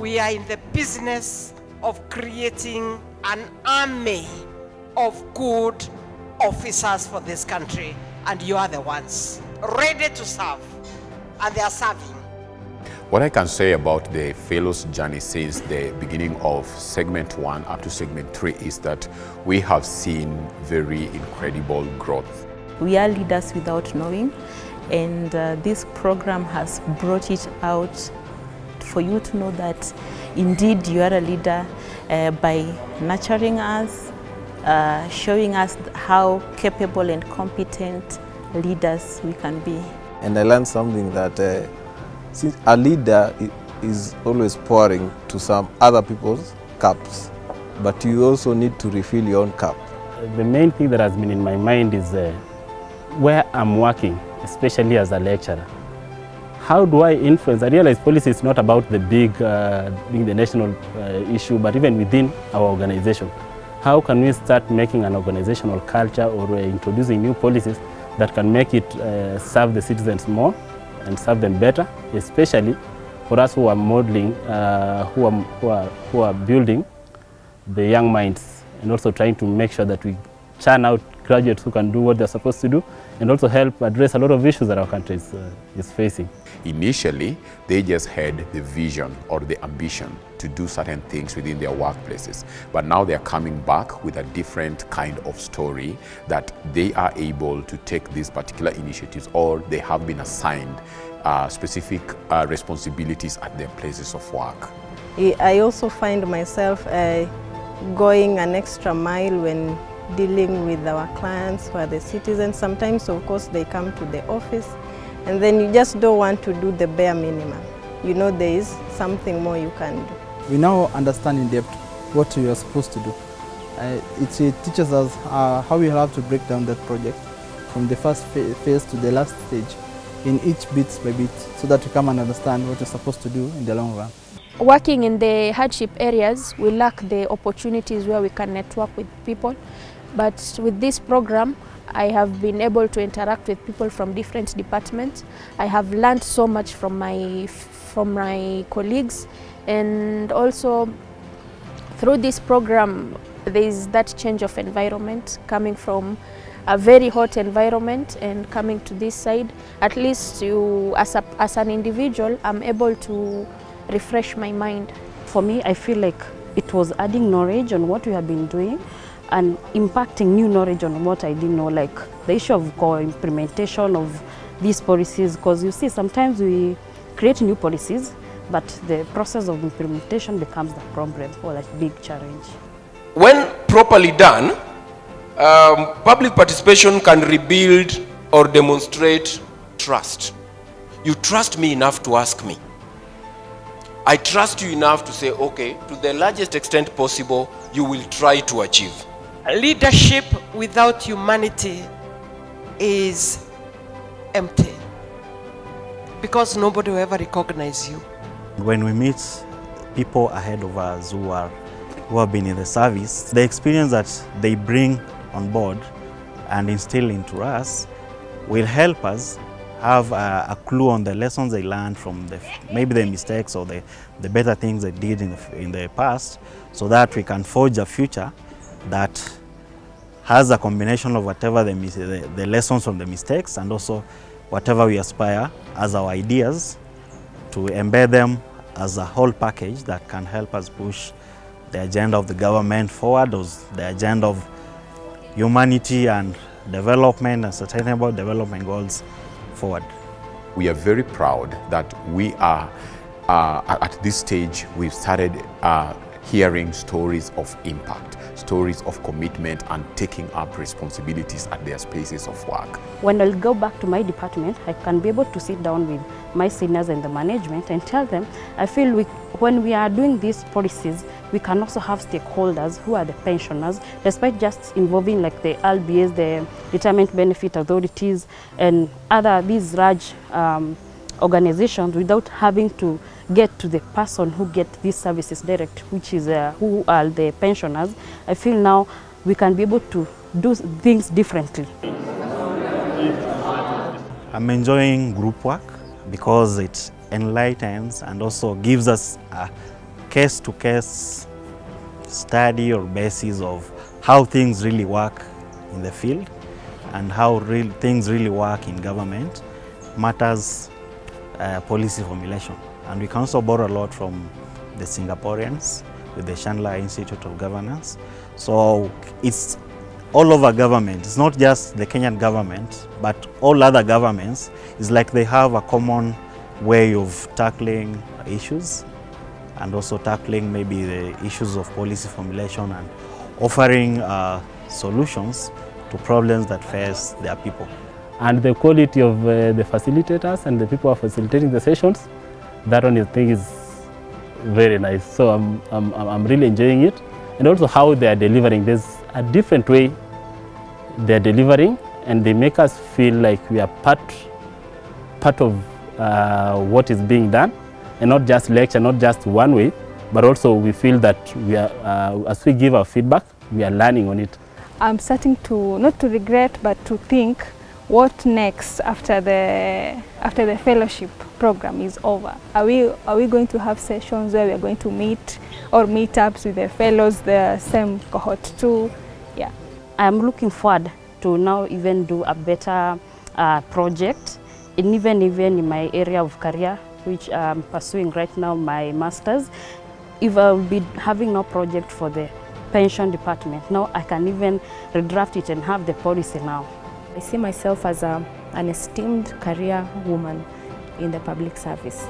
We are in the business of creating an army of good officers for this country, and you are the ones ready to serve, and they are serving. What I can say about the fellows' journey since the beginning of segment 1 up to segment 3 is that we have seen very incredible growth. We are leaders without knowing, and this program has brought it out for you to know that indeed you are a leader by nurturing us, showing us how capable and competent leaders we can be. And I learned something that since a leader is always pouring to some other people's cups, but you also need to refill your own cup. The main thing that has been in my mind is where I'm working, especially as a lecturer. How do I influence? I realize policy is not about the big, being the national issue, but even within our organization. How can we start making an organizational culture or introducing new policies that can make it serve the citizens more and serve them better, especially for us who are modeling, who are building the young minds, and also trying to make sure that we churn out graduates who can do what they're supposed to do, and also help address a lot of issues that our country is facing. Initially, they just had the vision or the ambition to do certain things within their workplaces. But now they're coming back with a different kind of story that they are able to take these particular initiatives, or they have been assigned specific responsibilities at their places of work. I also find myself going an extra mile when dealing with our clients who are the citizens. Sometimes, of course, they come to the office and then you just don't want to do the bare minimum. You know there is something more you can do. We now understand in depth what we are supposed to do. It teaches us how we have to break down that project from the first phase to the last stage in each bit by bit, so that we come and understand what we're supposed to do in the long run. Working in the hardship areas, we lack the opportunities where we can network with people. But with this program, I have been able to interact with people from different departments. I have learned so much from my colleagues, and also through this program there is that change of environment, coming from a very hot environment and coming to this side. At least you, as an individual, I'm able to refresh my mind. For me, I feel like it was adding knowledge on what we have been doing and impacting new knowledge on what I didn't know, like the issue of implementation of these policies, because you see sometimes we create new policies but the process of implementation becomes the problem or that big challenge. When properly done, public participation can rebuild or demonstrate trust. You trust me enough to ask me. I trust you enough to say, okay, to the largest extent possible, you will try to achieve. Leadership without humanity is empty, because nobody will ever recognize you. When we meet people ahead of us who have been in the service, the experience that they bring on board and instill into us will help us have a clue on the lessons they learned from maybe the mistakes or the better things they did in the past, so that we can forge a future that has a combination of whatever the lessons from the mistakes and also whatever we aspire as our ideas, to embed them as a whole package that can help us push the agenda of the government forward, the agenda of humanity and development and sustainable development goals forward. We are very proud that we are, at this stage, we've started hearing stories of impact, stories of commitment and taking up responsibilities at their spaces of work. When I'll go back to my department, I can be able to sit down with my seniors and the management and tell them, I feel when we are doing these policies, we can also have stakeholders who are the pensioners, despite just involving like the LBAs, the retirement benefit authorities and these large organizations, without having to get to the person who gets these services direct, which is who are the pensioners. I feel now we can be able to do things differently. I'm enjoying group work because it enlightens and also gives us case-to-case study or basis of how things really work in the field and how things really work in government matters policy formulation. And we can also borrow a lot from the Singaporeans with the Chandler Institute of Governance. So it's all over government. It's not just the Kenyan government, but all other governments. It's like they have a common way of tackling issues and also tackling maybe the issues of policy formulation and offering solutions to problems that face their people. And the quality of the facilitators and the people who are facilitating the sessions, that one I think is very nice. So I'm really enjoying it. And also how they are delivering. There's a different way they are delivering, and they make us feel like we are part of what is being done, and not just lecture, not just one way, but also we feel that we are, as we give our feedback, we are learning on it. I'm starting to, not to regret, but to think what next after the fellowship program is over. Are we going to have sessions where we are going to meet or meetups with the fellows, the same cohort 2? Yeah. I'm looking forward to now even do a better project, even in my area of career, which I'm pursuing right now, my master's. If I'll be having no project for the pension department, now I can even redraft it and have the policy now. I see myself as an esteemed career woman in the public service.